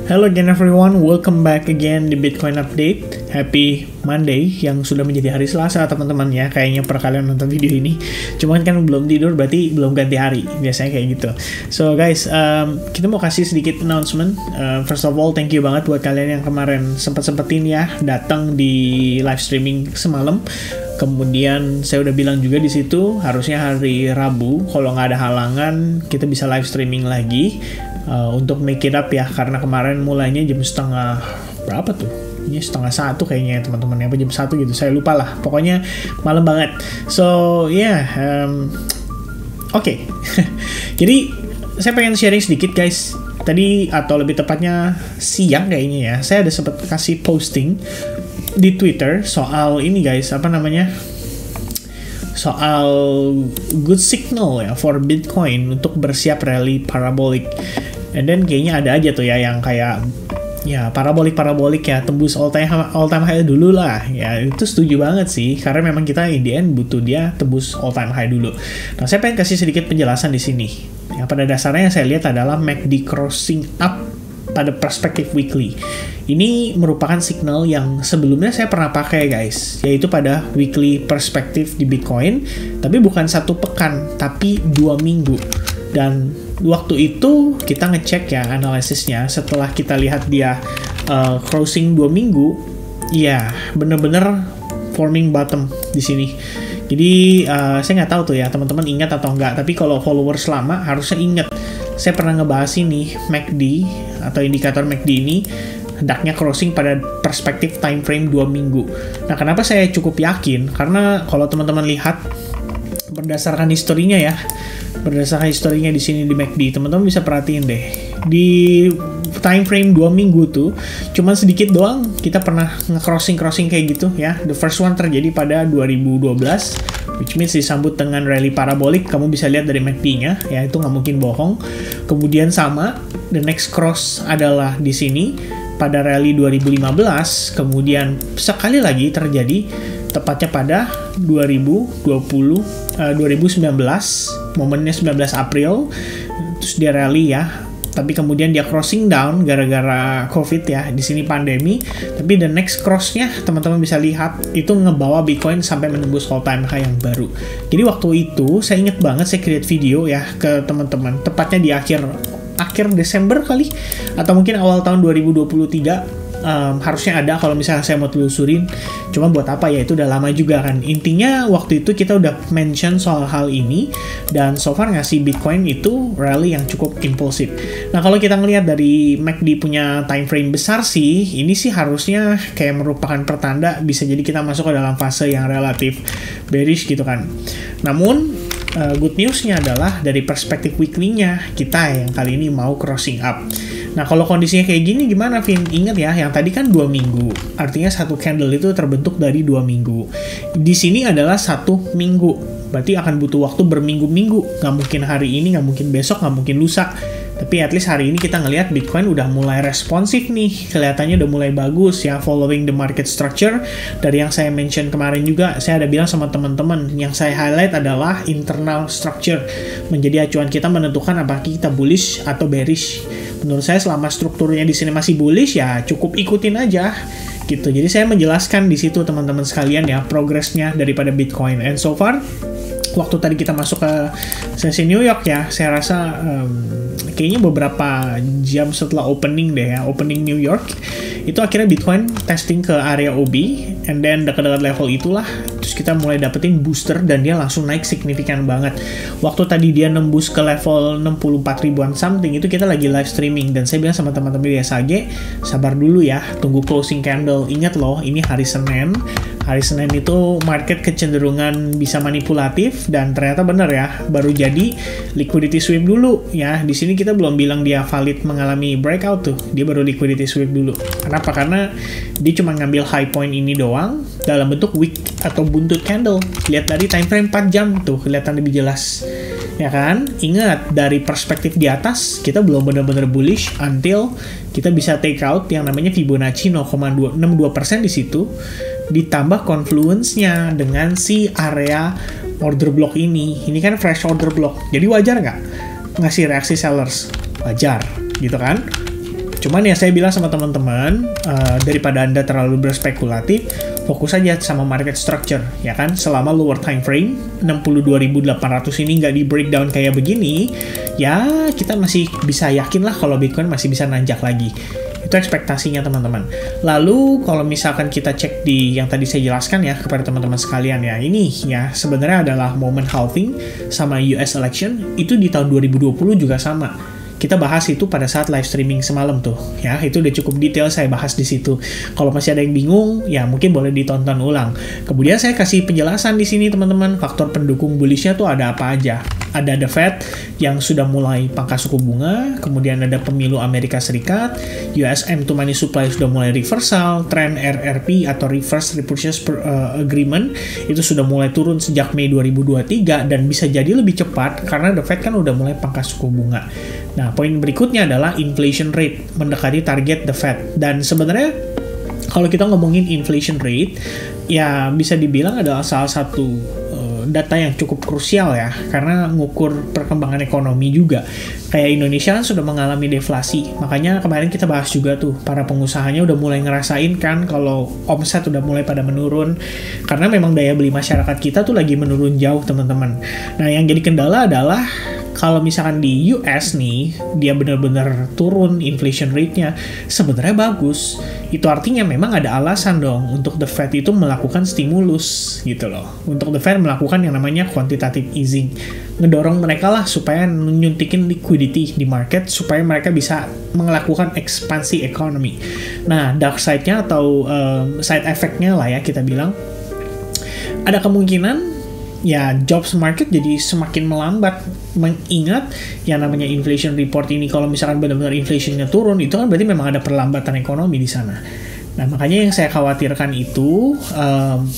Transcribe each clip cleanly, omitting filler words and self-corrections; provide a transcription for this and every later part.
Hello again everyone, welcome back again di Bitcoin Update. Happy Monday yang sudah menjadi hari Selasa teman-teman ya. Kayaknya per kalian nonton video ini. Cuman kan belum tidur berarti belum ganti hari. Biasanya kayak gitu. So guys, kita mau kasih sedikit announcement. First of all, thank you banget buat kalian yang kemarin sempat-sempetin ya datang di live streaming semalam. Kemudian saya udah bilang juga di situ harusnya hari Rabu kalau nggak ada halangan kita bisa live streaming lagi untuk make it up ya, karena kemarin mulainya jam setengah berapa tuh? Ini setengah satu kayaknya ya teman-teman, apa jam 1 gitu, saya lupa lah. Pokoknya malam banget. So yeah, oke. Jadi saya pengen sharing sedikit guys. Tadi atau lebih tepatnya siang kayaknya ya, saya ada sempat kasih posting di Twitter soal ini guys, apa namanya, soal good signal ya for Bitcoin untuk bersiap rally parabolic. And then kayaknya ada aja tuh ya yang kayak ya parabolik ya, tembus all time high dulu lah ya. Itu setuju banget sih, karena memang kita in the end butuh dia tembus all time high dulu. Nah, saya pengen kasih sedikit penjelasan di sini. Yang pada dasarnya yang saya lihat adalah MACD crossing up pada perspektif weekly. Ini merupakan signal yang sebelumnya saya pernah pakai guys, yaitu pada weekly perspektif di Bitcoin, tapi bukan 1 pekan, tapi 2 minggu. Dan waktu itu kita ngecek ya analisisnya, setelah kita lihat dia crossing 2 minggu, ya bener-bener forming bottom di sini. Jadi saya nggak tahu tuh ya teman-teman ingat atau enggak, tapi kalau followers lama harusnya ingat. Saya pernah ngebahas ini MACD atau indikator MACD ini hendaknya crossing pada perspektif time frame 2 minggu. Nah, kenapa saya cukup yakin? Karena kalau teman-teman lihat berdasarkan historinya ya, berdasarkan historinya di sini di MACD, teman-teman bisa perhatiin deh. Di time frame 2 minggu tuh cuman sedikit doang kita pernah nge-crossing kayak gitu ya. The first one terjadi pada 2012, which means disambut dengan rally parabolic. Kamu bisa lihat dari MACD-nya ya, itu nggak mungkin bohong. Kemudian sama, the next cross adalah di sini pada rally 2015. Kemudian sekali lagi terjadi tepatnya pada 2019, momennya 19 April, terus dia rally ya. Tapi kemudian dia crossing down gara-gara COVID ya, di sini pandemi. Tapi the next cross-nya teman-teman bisa lihat itu ngebawa Bitcoin sampai menembus all time high yang baru. Jadi waktu itu saya inget banget saya create video ya ke teman-teman, tepatnya di akhir Desember kali, atau mungkin awal tahun 2023. Harusnya ada kalau misalnya saya mau telusurin, cuma buat apa ya, itu udah lama juga kan. Intinya waktu itu kita udah mention soal hal ini, dan so far ngasih Bitcoin itu rally yang cukup impulsif. Nah, kalau kita ngelihat dari MACD punya time frame besar sih, ini sih harusnya kayak merupakan pertanda bisa jadi kita masuk ke dalam fase yang relatif bearish gitu kan. Namun good news-nya adalah dari perspektif weekly-nya kita yang kali ini mau crossing up. Nah, kalau kondisinya kayak gini gimana, Vin? Ingat ya, yang tadi kan 2 minggu. Artinya satu candle itu terbentuk dari 2 minggu. Di sini adalah 1 minggu. Berarti akan butuh waktu berminggu-minggu. Nggak mungkin hari ini, nggak mungkin besok, nggak mungkin lusa. Tapi at least hari ini kita ngelihat Bitcoin udah mulai responsif nih. Kelihatannya udah mulai bagus ya, following the market structure. Dari yang saya mention kemarin juga, saya ada bilang sama teman-teman, yang saya highlight adalah internal structure. Menjadi acuan kita menentukan apakah kita bullish atau bearish. Menurut saya selama strukturnya di sini masih bullish ya cukup ikutin aja gitu. Jadi saya menjelaskan di situ teman-teman sekalian ya progresnya daripada Bitcoin. And so far waktu tadi kita masuk ke sesi New York ya, saya rasa kayaknya beberapa jam setelah opening deh ya, opening New York, itu akhirnya Bitcoin testing ke area OB, and then dekat-dekat level itulah terus kita mulai dapetin booster dan dia langsung naik signifikan banget. Waktu tadi dia nembus ke level 64 ribuan something, itu kita lagi live streaming dan saya bilang sama teman-teman di SAG, sabar dulu ya, tunggu closing candle. Ingat loh, ini hari Senin. Hari Senin itu market kecenderungan bisa manipulatif, dan ternyata bener ya, baru jadi liquidity sweep dulu ya. Di sini kita belum bilang dia valid mengalami breakout tuh, dia baru liquidity sweep dulu. Kenapa? Karena dia cuma ngambil high point ini doang dalam bentuk wick atau buntut candle. Lihat dari time frame 4 jam tuh kelihatan lebih jelas. Ya kan? Ingat, dari perspektif di atas kita belum benar-benar bullish until kita bisa take out yang namanya Fibonacci 0,262% di situ, ditambah confluence-nya dengan si area order block ini. Ini kan fresh order block. Jadi wajar nggak ngasih reaksi sellers? Wajar, gitu kan? Cuman ya saya bilang sama teman-teman, daripada Anda terlalu berspekulatif, fokus aja sama market structure, ya kan? Selama lower time frame 62.800 ini nggak di breakdown kayak begini, ya kita masih bisa yakin lah kalau Bitcoin masih bisa nanjak lagi. Itu ekspektasinya teman-teman. Lalu kalau misalkan kita cek di yang tadi saya jelaskan ya kepada teman-teman sekalian ya, ini ya sebenarnya adalah momen halving sama US election itu di tahun 2020 juga sama. Kita bahas itu pada saat live streaming semalam tuh, ya itu udah cukup detail saya bahas di situ. Kalau masih ada yang bingung, ya mungkin boleh ditonton ulang. Kemudian saya kasih penjelasan di sini teman-teman, faktor pendukung bullishnya tuh ada apa aja. Ada The Fed yang sudah mulai pangkas suku bunga, kemudian ada pemilu Amerika Serikat, US M2 money supply sudah mulai reversal, tren RRP atau Reverse Repurchase Agreement itu sudah mulai turun sejak Mei 2023 dan bisa jadi lebih cepat karena The Fed kan udah mulai pangkas suku bunga. Nah, poin berikutnya adalah inflation rate mendekati target The Fed. Dan sebenarnya kalau kita ngomongin inflation rate, ya bisa dibilang adalah salah satu data yang cukup krusial ya, karena ngukur perkembangan ekonomi juga. Kayak Indonesia kan sudah mengalami deflasi, makanya kemarin kita bahas juga tuh, para pengusahanya udah mulai ngerasain kan kalau omset udah mulai pada menurun, karena memang daya beli masyarakat kita tuh lagi menurun jauh teman-teman. Nah, yang jadi kendala adalah kalau misalkan di US nih, dia benar-benar turun inflation rate-nya, sebenarnya bagus. Itu artinya memang ada alasan dong untuk The Fed itu melakukan stimulus gitu loh. Untuk The Fed melakukan yang namanya quantitative easing. Ngedorong mereka lah supaya nyuntikin liquidity di market, supaya mereka bisa melakukan ekspansi ekonomi. Nah, dark side-nya atau side effect-nya lah ya kita bilang, ada kemungkinan ya jobs market jadi semakin melambat, mengingat yang namanya inflation report ini kalau misalkan benar-benar inflationnya turun itu kan berarti memang ada perlambatan ekonomi di sana. Nah, makanya yang saya khawatirkan itu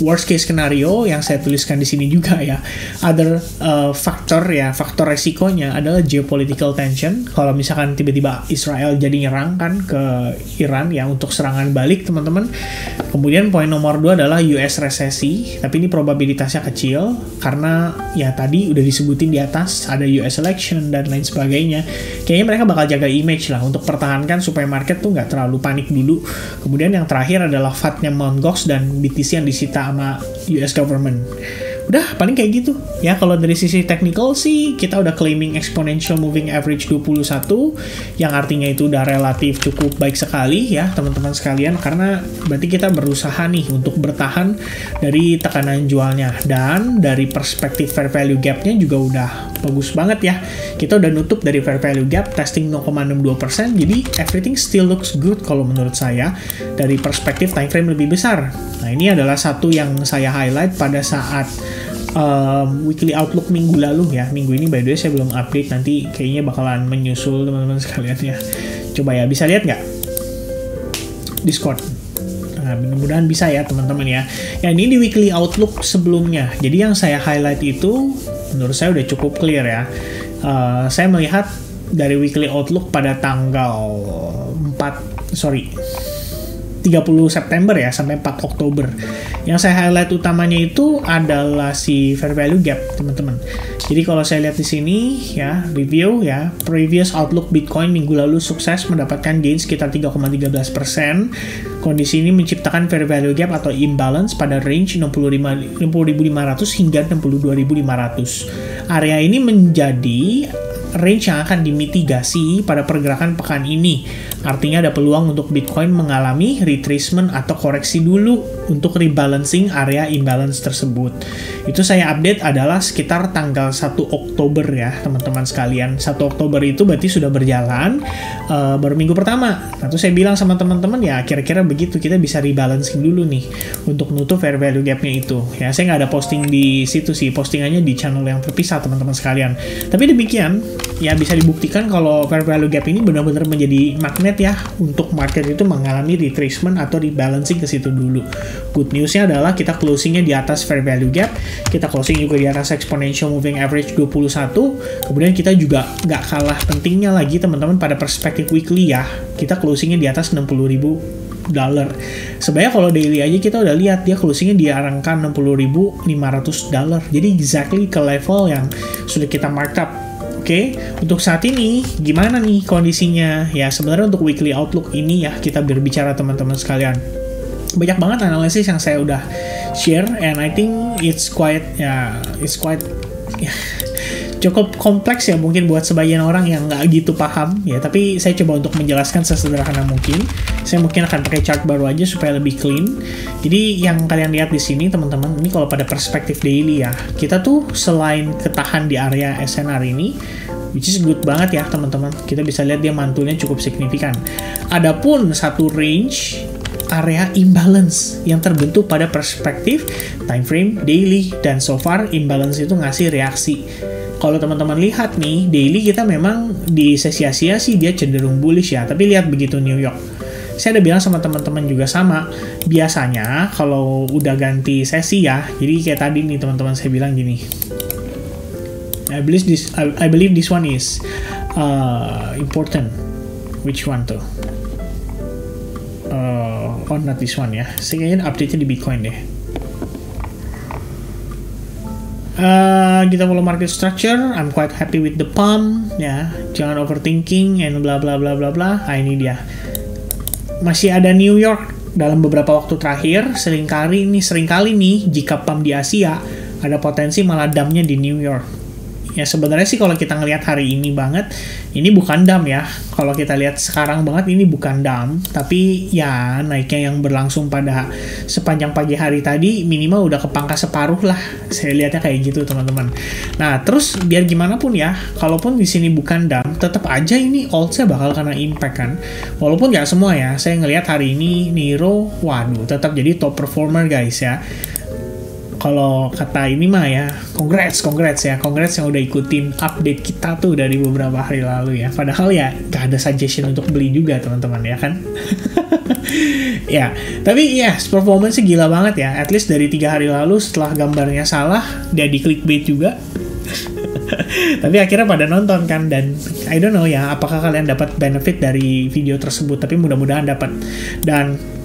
worst case scenario yang saya tuliskan di sini juga ya. Other faktor resikonya adalah geopolitical tension. Kalau misalkan tiba-tiba Israel jadi nyerang kan ke Iran ya untuk serangan balik teman-teman. Kemudian poin nomor 2 adalah US resesi, tapi ini probabilitasnya kecil karena ya tadi udah disebutin di atas ada US election dan lain sebagainya. Kayaknya mereka bakal jaga image lah untuk pertahankan supaya market tuh nggak terlalu panik dulu. Kemudian yang terakhir adalah FAT-nya Mt. Gox dan BTC yang disita sama US government. Udah, paling kayak gitu. Ya, kalau dari sisi technical sih, kita udah claiming exponential moving average 21, yang artinya itu udah relatif cukup baik sekali ya, teman-teman sekalian, karena berarti kita berusaha nih untuk bertahan dari tekanan jualnya. Dan dari perspektif fair value gap-nya juga udah bagus banget ya. Kita udah nutup dari fair value gap, testing 0,62%, jadi everything still looks good kalau menurut saya, dari perspektif time frame lebih besar. Nah, ini adalah satu yang saya highlight pada saat weekly outlook minggu lalu ya. Minggu ini by the way saya belum update, nanti kayaknya bakalan menyusul teman-teman sekalian ya. Coba ya, bisa lihat nggak Discord? Nah, mudah-mudahan bisa ya teman-teman ya. Ya, ini di weekly outlook sebelumnya. Jadi yang saya highlight itu menurut saya udah cukup clear ya. Saya melihat dari weekly outlook pada tanggal 30 September ya sampai 4 Oktober. Yang saya highlight utamanya itu adalah si fair value gap, teman-teman. Jadi kalau saya lihat di sini ya, review ya, previous outlook Bitcoin minggu lalu sukses mendapatkan gain sekitar 3,13%. Kondisi ini menciptakan fair value gap atau imbalance pada range 60.500 hingga 62.500. Area ini menjadi range yang akan dimitigasi pada pergerakan pekan ini. Artinya ada peluang untuk Bitcoin mengalami retracement atau koreksi dulu untuk rebalancing area imbalance tersebut. Itu saya update adalah sekitar tanggal 1 Oktober ya, teman-teman sekalian. 1 Oktober itu berarti sudah berjalan baru minggu pertama. Nah, itu saya bilang sama teman-teman ya, kira-kira begitu kita bisa rebalancing dulu nih untuk nutup fair value gap-nya itu. Ya, saya nggak ada posting di situ sih, postingannya di channel yang terpisah teman-teman sekalian. Tapi demikian, ya bisa dibuktikan kalau fair value gap ini benar-benar menjadi magnet ya untuk market itu mengalami retracement atau rebalancing ke situ dulu. Good news-nya adalah kita closing-nya di atas fair value gap, kita closing juga di atas exponential moving average 21, kemudian kita juga nggak kalah pentingnya lagi teman-teman pada perspektif weekly ya, kita closing-nya di atas $60.000. Sebenarnya kalau daily aja kita udah lihat dia closing-nya di angka $60.500. Jadi exactly ke level yang sudah kita mark up Oke, untuk saat ini gimana nih kondisinya? Ya sebenarnya untuk weekly outlook ini ya kita berbicara teman-teman sekalian. Banyak banget analisis yang saya udah share, and I think it's quite cukup kompleks ya mungkin buat sebagian orang yang nggak gitu paham ya, tapi saya coba untuk menjelaskan sesederhana mungkin. Saya mungkin akan pakai chart baru aja supaya lebih clean. Jadi yang kalian lihat di sini teman-teman, ini kalau pada perspektif daily ya, kita tuh selain ketahan di area SNR ini, which is good banget ya teman-teman, kita bisa lihat dia mantulnya cukup signifikan. Adapun satu range area imbalance yang terbentuk pada perspektif time frame daily, dan so far imbalance itu ngasih reaksi. Kalau teman-teman lihat nih, daily kita memang di sesi Asia sih dia cenderung bullish ya, tapi lihat begitu New York. Saya udah bilang sama teman-teman juga sama, biasanya kalau udah ganti sesi ya, jadi kayak tadi nih teman-teman saya bilang gini, I believe this one is important. Which one tuh? Oh, not this one ya. Saya kayaknya update-nya di Bitcoin deh. Kita follow market structure. I'm quite happy with the pump ya. Jangan overthinking and bla bla bla bla bla. Nah, ini dia. Masih ada New York dalam beberapa waktu terakhir. Seringkali nih jika pump di Asia ada potensi malah dumpnya di New York. Ya sebenarnya sih kalau kita ngelihat hari ini banget, ini bukan dump ya. Kalau kita lihat sekarang banget ini bukan dump, tapi ya naiknya yang berlangsung pada sepanjang pagi hari tadi minimal udah kepangkas separuh lah. Saya lihatnya kayak gitu teman-teman. Nah terus biar gimana pun ya, kalaupun di sini bukan dump, tetap aja ini altsnya bakal kena impact kan. Walaupun nggak semua ya, saya ngelihat hari ini Niro, waduh tetap jadi top performer guys ya. Kalau kata ini mah ya, congrats yang udah ikutin update kita tuh dari beberapa hari lalu ya. Padahal ya gak ada suggestion untuk beli juga teman-teman ya kan. Ya, tapi ya performance-nya gila banget ya. At least dari 3 hari lalu setelah gambarnya salah, dia di clickbait juga. Tapi akhirnya pada nonton kan, dan I don't know ya apakah kalian dapat benefit dari video tersebut, tapi mudah-mudahan dapat. Dan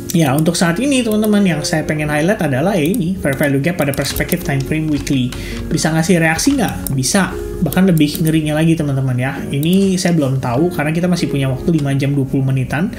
ya, untuk saat ini teman-teman yang saya pengen highlight adalah ya ini, fair value gap pada perspektif time frame weekly. Bisa ngasih reaksi nggak? Bisa. Bahkan lebih ngerinya lagi teman-teman ya. Ini saya belum tahu karena kita masih punya waktu 5 jam 20 menitan.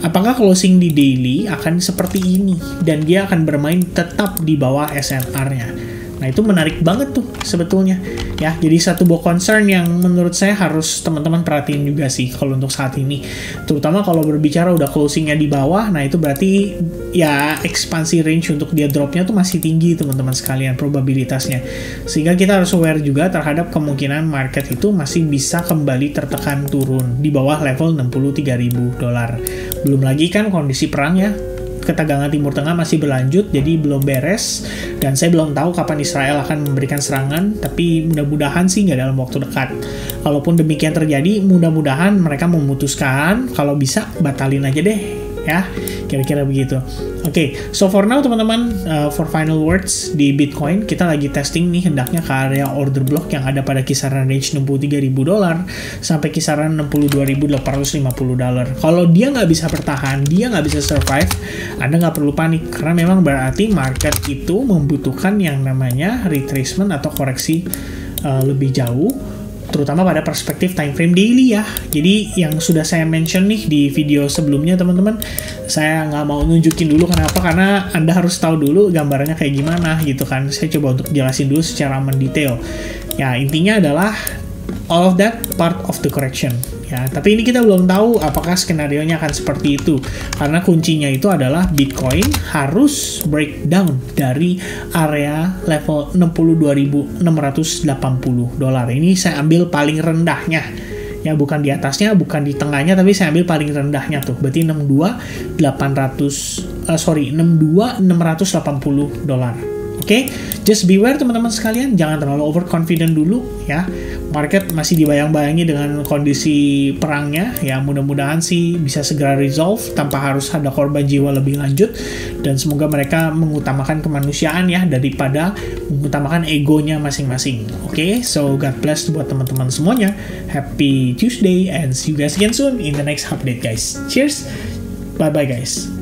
Apakah closing di daily akan seperti ini dan dia akan bermain tetap di bawah SNR-nya? Nah itu menarik banget tuh sebetulnya ya. Jadi satu buah concern yang menurut saya harus teman-teman perhatiin juga sih kalau untuk saat ini. Terutama kalau berbicara udah closingnya di bawah, nah itu berarti ya ekspansi range untuk dia dropnya tuh masih tinggi teman-teman sekalian probabilitasnya. Sehingga kita harus aware juga terhadap kemungkinan market itu masih bisa kembali tertekan turun di bawah level $63.000. Belum lagi kan kondisi perang ya. Ketegangan Timur Tengah masih berlanjut, jadi belum beres, dan saya belum tahu kapan Israel akan memberikan serangan, tapi mudah-mudahan sih nggak dalam waktu dekat. Kalaupun demikian terjadi, mudah-mudahan mereka memutuskan kalau bisa batalin aja deh ya, kira-kira begitu. Oke, so for now teman-teman, for final words di Bitcoin, kita lagi testing nih hendaknya ke area order block yang ada pada kisaran range $63.000 sampai kisaran $62.850. Kalau dia nggak bisa bertahan, dia nggak bisa survive, Anda nggak perlu panik, karena memang berarti market itu membutuhkan yang namanya retracement atau koreksi lebih jauh, terutama pada perspektif time frame daily ya. Jadi yang sudah saya mention nih di video sebelumnya teman-teman, saya nggak mau nunjukin dulu. Kenapa? Karena Anda harus tahu dulu gambarannya kayak gimana gitu kan. Saya coba untuk jelasin dulu secara mendetail. Ya intinya adalah all of that part of the correction ya. Tapi ini kita belum tahu apakah skenario-nya akan seperti itu, karena kuncinya itu adalah Bitcoin harus breakdown dari area level $62.680. Ini saya ambil paling rendahnya ya, bukan di atasnya, bukan di tengahnya, tapi saya ambil paling rendahnya tuh, berarti $62.680. Oke, just beware teman-teman sekalian, jangan terlalu overconfident dulu ya. Market masih dibayang-bayangi dengan kondisi perangnya ya. Mudah-mudahan sih bisa segera resolve tanpa harus ada korban jiwa lebih lanjut, dan semoga mereka mengutamakan kemanusiaan ya daripada mengutamakan egonya masing-masing. Oke, so God bless buat teman-teman semuanya. Happy Tuesday and see you guys again soon in the next update guys. Cheers. Bye bye guys.